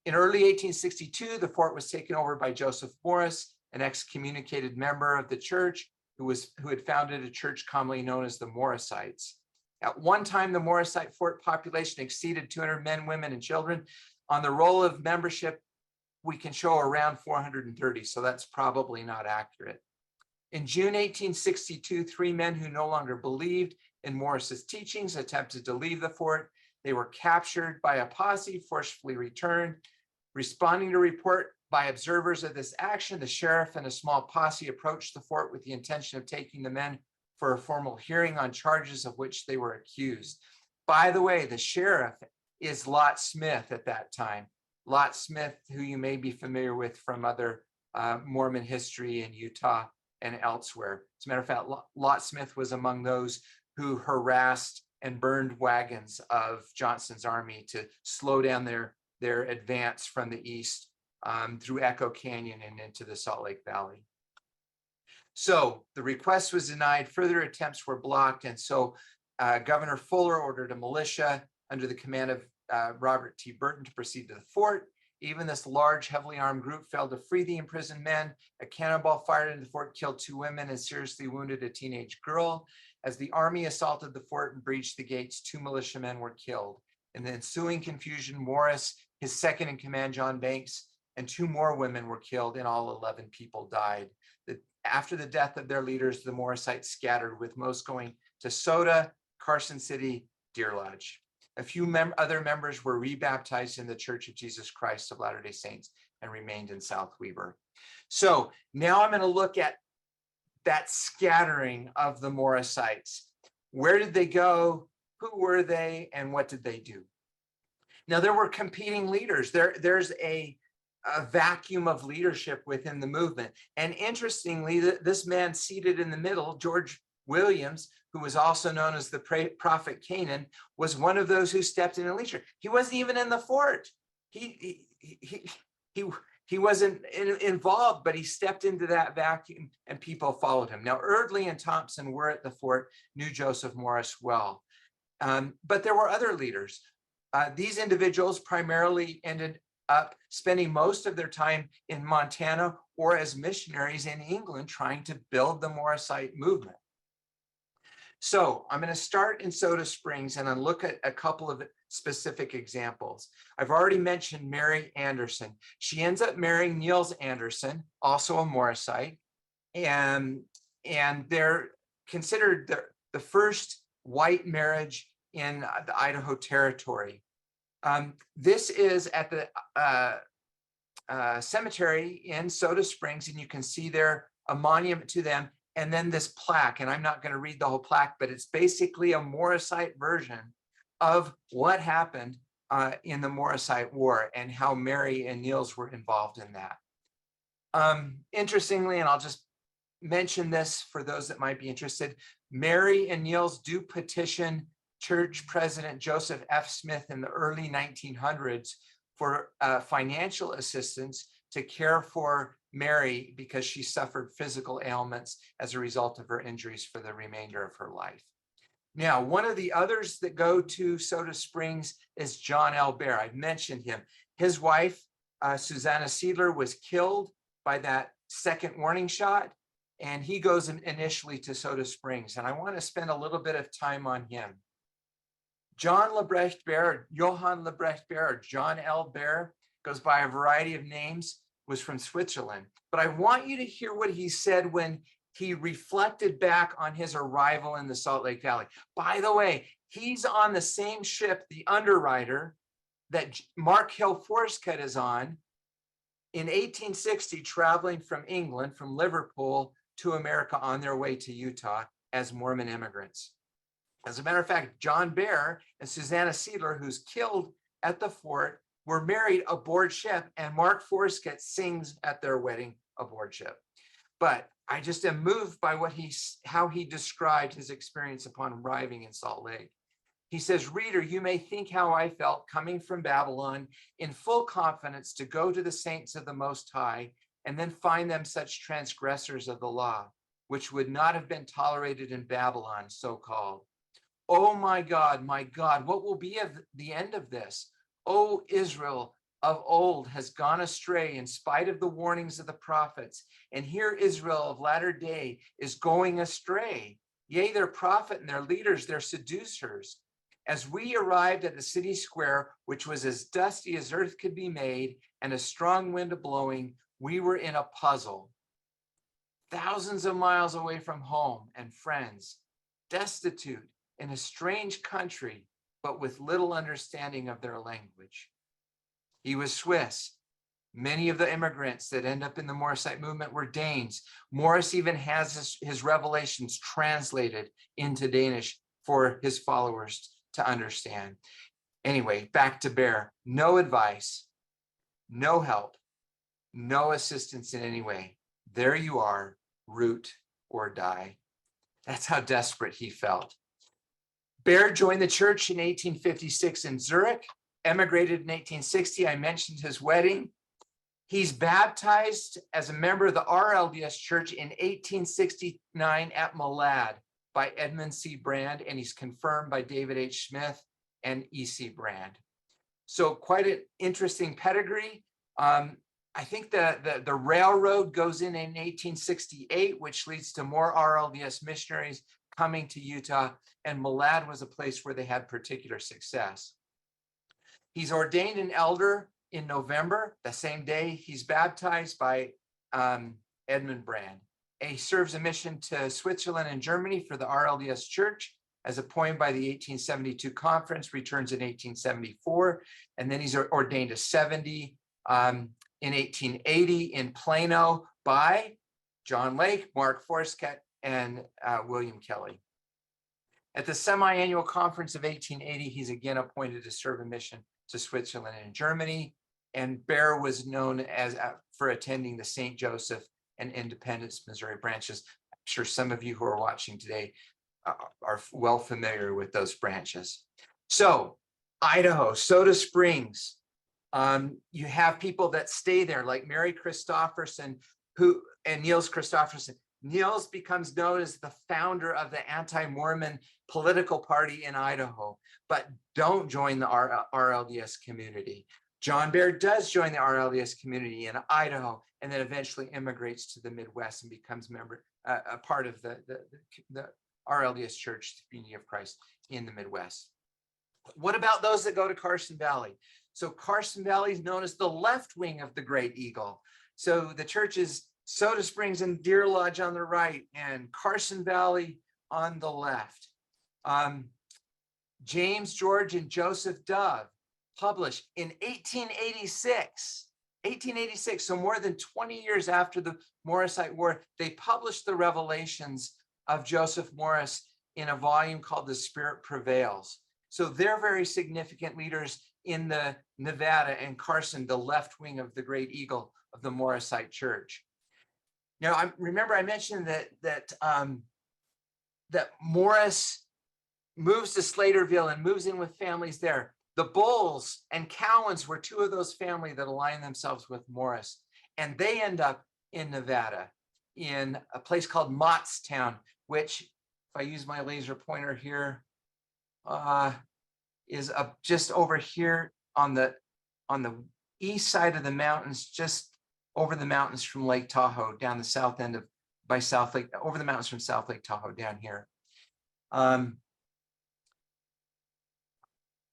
In early 1862, the fort was taken over by Joseph Morris, an excommunicated member of the church who had founded a church commonly known as the Morrisites. At one time, the Morrisite fort population exceeded 200 men, women, and children. On the roll of membership, we can show around 430, so that's probably not accurate. In June 1862, 3 men who no longer believed in Morris's teachings attempted to leave the fort. They were captured by a posse, forcefully returned. Responding to report by observers of this action, the sheriff and a small posse approached the fort with the intention of taking the men for a formal hearing on charges of which they were accused. By the way, the sheriff is Lot Smith at that time. Lot Smith, who you may be familiar with from other Mormon history in Utah and elsewhere. As a matter of fact, Lot Smith was among those who harassed and burned wagons of Johnston's army to slow down their advance from the east through Echo Canyon and into the Salt Lake Valley. So the request was denied, further attempts were blocked, and so Governor Fuller ordered a militia under the command of Robert T. Burton to proceed to the fort. Even this large, heavily armed group failed to free the imprisoned men. A cannonball fired into the fort killed 2 women and seriously wounded a teenage girl. As the army assaulted the fort and breached the gates, 2 militiamen were killed. In the ensuing confusion, Morris, his second in command, John Banks, and 2 more women were killed. In all, 11 people died. After the death of their leaders, the Morrisites scattered, with most going to Soda, Carson City, Deer Lodge. A few other members were rebaptized in the Church of Jesus Christ of Latter-day Saints and remained in South Weber. So now I'm going to look at that scattering of the Morrisites. Where did they go? Who were they? And what did they do? Now, there were competing leaders. There's a vacuum of leadership within the movement. And interestingly, this man seated in the middle, George Williams, who was also known as the Prophet Canaan, was one of those who stepped in leadership. He wasn't even in the fort. He wasn't involved, but he stepped into that vacuum and people followed him. Now, Eardley and Thompson were at the fort, knew Joseph Morris well. But there were other leaders. These individuals primarily ended up spending most of their time in Montana or as missionaries in England trying to build the Morrisite movement. So I'm going to start in Soda Springs and then look at a couple of specific examples. I've already mentioned Mary Anderson. She ends up marrying Niels Anderson, also a Morrisite, and they're considered the first white marriage in the Idaho Territory. This is at the cemetery in Soda Springs, and you can see there a monument to them, and then this plaque, and I'm not going to read the whole plaque, but it's basically a Morrisite version of what happened in the Morrisite War and how Mary and Niels were involved in that. Interestingly, and I'll just mention this for those that might be interested, Mary and Niels do petition Church President Joseph F. Smith in the early 1900s for financial assistance to care for Mary because she suffered physical ailments as a result of her injuries for the remainder of her life. Now, one of the others that go to Soda Springs is John L. Bear. I've mentioned him. His wife, Susanna Seidler, was killed by that second warning shot, and he goes initially to Soda Springs. And I want to spend a little bit of time on him. John Lebrecht Bear, Johann Lebrecht Bear, or John L. Bear, goes by a variety of names, was from Switzerland. But I want you to hear what he said when he reflected back on his arrival in the Salt Lake Valley. By the way, he's on the same ship, the Underwriter, that Mark Hill Forsket is on in 1860, traveling from England, from Liverpool to America on their way to Utah as Mormon immigrants. As a matter of fact, John Bear and Susanna Seidler, who's killed at the fort, were married aboard ship, and Mark Forsket sings at their wedding aboard ship. But I just am moved by how he described his experience upon arriving in Salt Lake. He says, "Reader, you may think how I felt coming from Babylon in full confidence to go to the saints of the Most High and then find them such transgressors of the law, which would not have been tolerated in Babylon, so called. Oh my God, what will be of the end of this? O Israel of old has gone astray in spite of the warnings of the prophets. And here Israel of latter day is going astray. Yea, their prophet and their leaders, their seducers. As we arrived at the city square, which was as dusty as earth could be made, and a strong wind blowing, we were in a puzzle. Thousands of miles away from home and friends, destitute in a strange country, but with little understanding of their language." He was Swiss. Many of the immigrants that end up in the Morrisite movement were Danes. Morris even has his revelations translated into Danish for his followers to understand. Anyway, back to Bear. No advice, no help, no assistance in any way. There you are, root or die. That's how desperate he felt. Bear joined the church in 1856 in Zurich, emigrated in 1860. I mentioned his wedding. He's baptized as a member of the RLDS Church in 1869 at Malad by Edmund C. Brand, and he's confirmed by David H. Smith and E.C. Brand. So quite an interesting pedigree. I think the railroad goes in 1868, which leads to more RLDS missionaries coming to Utah, and Malad was a place where they had particular success. He's ordained an elder in November, the same day he's baptized by Edmund Brand. And he serves a mission to Switzerland and Germany for the RLDS Church as appointed by the 1872 conference, returns in 1874, and then he's ordained a 70 in 1880 in Plano by John Lake, Mark Forsket, and William Kelly. At the semi-annual conference of 1880, he's again appointed to serve a mission to Switzerland and Germany, and Bear was known as for attending the St. Joseph and Independence, Missouri branches. I'm sure some of you who are watching today are well familiar with those branches. So, Idaho, Soda Springs, you have people that stay there like Mary Christopherson and Niels Christopherson. Niels becomes known as the founder of the anti-Mormon political party in Idaho, but don't join the RLDS community. John Bear does join the RLDS community in Idaho, and then eventually immigrates to the Midwest and becomes a part of the RLDS Church, the Community of Christ in the Midwest. What about those that go to Carson Valley? So Carson Valley is known as the left wing of the Great Eagle. So the church is Soda Springs and Deer Lodge on the right, and Carson Valley on the left. James George and Joseph Dove published in 1886, so more than 20 years after the Morrisite War, they published the revelations of Joseph Morris in a volume called The Spirit Prevails. So they're very significant leaders in the Nevada and Carson, the left wing of the Great Eagle of the Morrisite Church. Now, remember I mentioned that Morris moves to Slaterville and moves in with families there. The Bulls and Cowans were two of those families that aligned themselves with Morris, and they end up in Nevada in a place called Mottstown, which, if I use my laser pointer here, is just over here on the east side of the mountains, just over the mountains from Lake Tahoe, down the south end by South Lake, over the mountains from South Lake Tahoe down here.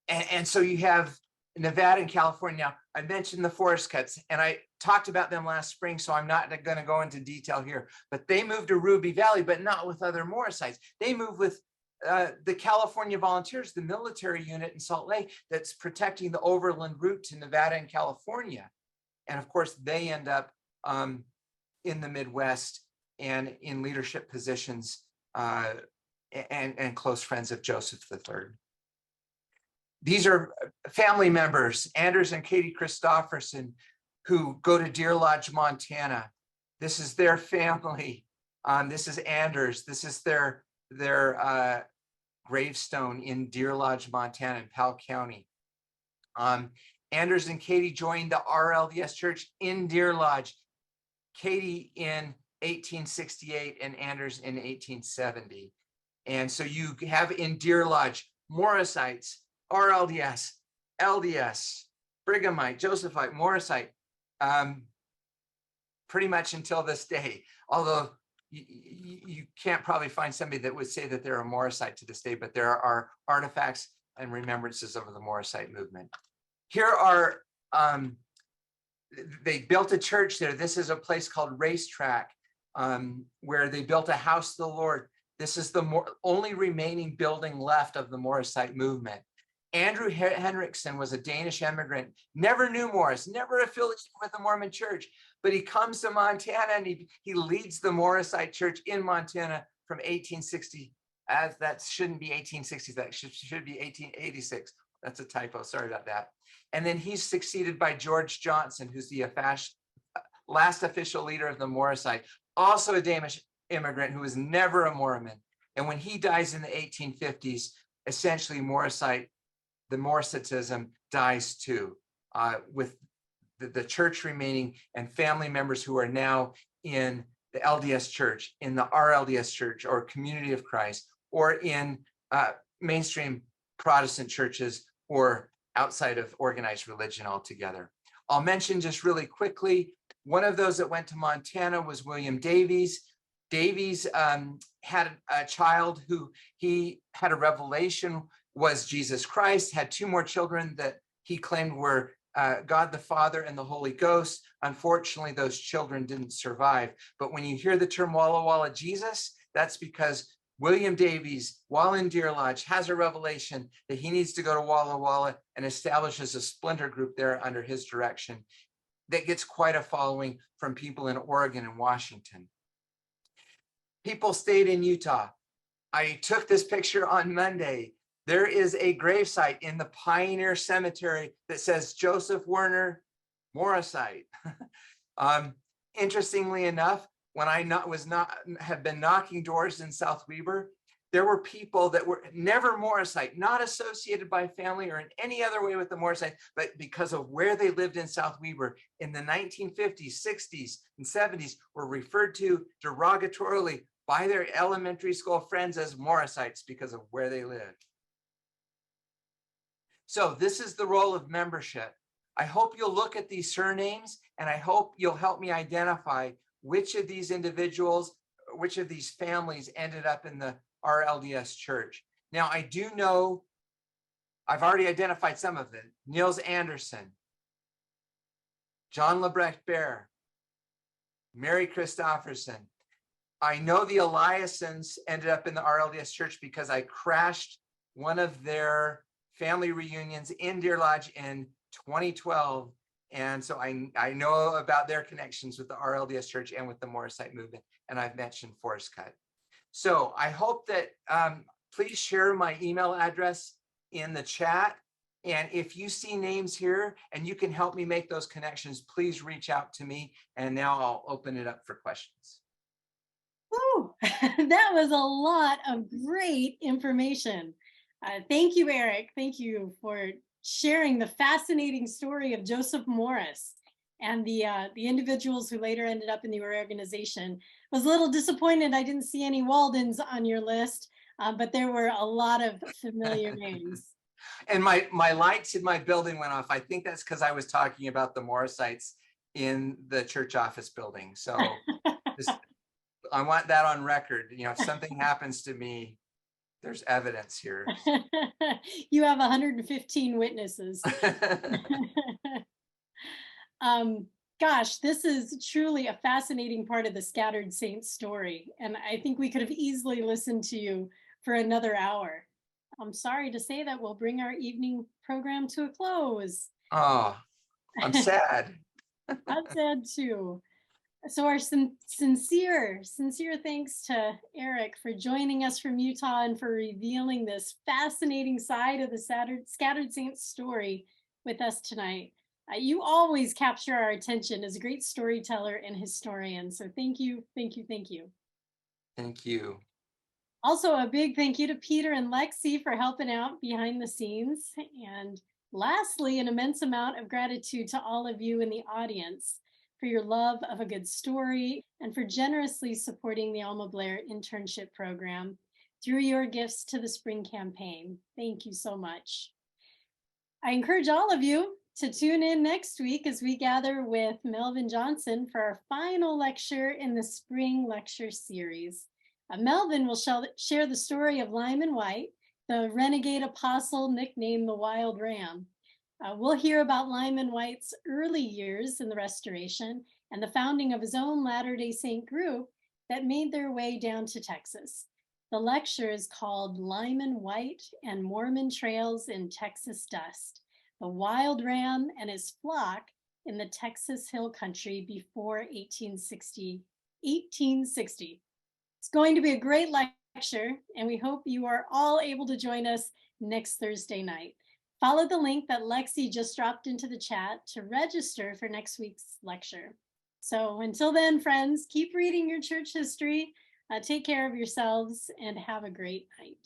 And so you have Nevada and California. Now, I mentioned the forest cuts, and I talked about them last spring, so I'm not going to go into detail here, but they moved to Ruby Valley, but not with other Morrisites. They moved with the California Volunteers, the military unit in Salt Lake that's protecting the overland route to Nevada and California. And of course, they end up in the Midwest and in leadership positions and close friends of Joseph III. These are family members, Anders and Katie Christopherson, who go to Deer Lodge, Montana. This is their family. This is Anders. This is their gravestone in Deer Lodge, Montana, in Powell County. Anders and Katie joined the RLDS Church in Deer Lodge. Katie in 1868 and Anders in 1870. And so you have in Deer Lodge Morrisites, RLDS, LDS, Brighamite, Josephite, Morrisite, pretty much until this day. Although you can't probably find somebody that would say that they're a Morrisite to this day, but there are artifacts and remembrances of the Morrisite movement. Here are, they built a church there. This is a place called Racetrack, where they built a house of the Lord. This is the only remaining building left of the Morrisite movement. Andrew Henriksen was a Danish immigrant, never knew Morris, never affiliated with the Mormon church, but he comes to Montana and he leads the Morrisite church in Montana from 1860 as that shouldn't be 1860s, that should be 1886. That's a typo, sorry about that. And then he's succeeded by George Johnson, who's the last official leader of the Morrisite, also a Danish immigrant who was never a Mormon. And when he dies in the 1850s, essentially the Morrisitism dies too, with the church remaining and family members who are now in the LDS Church, in the RLDS Church or Community of Christ, or in mainstream Protestant churches or outside of organized religion altogether. I'll mention just really quickly, one of those that went to Montana was William Davies. Davies had a child who he had a revelation was Jesus Christ, had two more children that he claimed were God the Father and the Holy Ghost. Unfortunately, those children didn't survive. But when you hear the term Walla Walla Jesus, that's because William Davies, while in Deer Lodge, has a revelation that he needs to go to Walla Walla and establishes a splinter group there under his direction that gets quite a following from people in Oregon and Washington. People stayed in Utah. I took this picture on Monday. There is a gravesite in the Pioneer Cemetery that says Joseph Werner Morrisite. Interestingly enough, when I have been knocking doors in South Weber, there were people that were never Morrisite, not associated by family or in any other way with the Morrisite, but because of where they lived in South Weber in the 1950s, 60s, and 70s were referred to derogatorily by their elementary school friends as Morrisites because of where they lived. So this is the role of membership. I hope you'll look at these surnames, and I hope you'll help me identify which of these individuals, which of these families ended up in the RLDS Church. Now, I do know, I've already identified some of them. Niels Anderson, John Lebrecht Bear, Mary Christofferson. I know the Eliassons ended up in the RLDS Church because I crashed one of their family reunions in Deer Lodge in 2012. And so I know about their connections with the RLDS Church and with the Morrisite movement. And I've mentioned Forest Cut. So I hope that please share my email address in the chat. And if you see names here and you can help me make those connections, please reach out to me. And now I'll open it up for questions. Woo, that was a lot of great information. Thank you, Eric. Thank you for sharing the fascinating story of Joseph Morris and the individuals who later ended up in the organization. I was a little disappointed I didn't see any Waldens on your list, but there were a lot of familiar names. And my lights in my building went off. I think that's because I was talking about the Morrisites in the church office building. So I want that on record. You know, if something happens to me, there's evidence here. You have 115 witnesses. Gosh, this is truly a fascinating part of the Scattered Saints story. And I think we could have easily listened to you for another hour. I'm sorry to say that we'll bring our evening program to a close. Oh, I'm sad. I'm sad too. So our sincere thanks to Eric for joining us from Utah and for revealing this fascinating side of the Scattered Saints story with us tonight. You always capture our attention as a great storyteller and historian. So thank you, thank you, thank you. Thank you. Also, a big thank you to Peter and Lexi for helping out behind the scenes. And lastly, an immense amount of gratitude to all of you in the audience for your love of a good story and for generously supporting the Alma Blair internship program through your gifts to the spring campaign. Thank you so much. I encourage all of you to tune in next week as we gather with Melvin Johnson for our final lecture in the spring lecture series. Melvin will share the story of Lyman White, the renegade apostle nicknamed the Wild Ram. We'll hear about Lyman White's early years in the Restoration and the founding of his own Latter-day Saint group that made their way down to Texas. The lecture is called Lyman White and Mormon Trails in Texas Dust, the Wild Ram and his flock in the Texas Hill Country before 1860. It's going to be a great lecture. lecture, and we hope you are all able to join us next Thursday night. Follow the link that Lexi just dropped into the chat to register for next week's lecture. So until then, friends, keep reading your church history, take care of yourselves, and have a great night.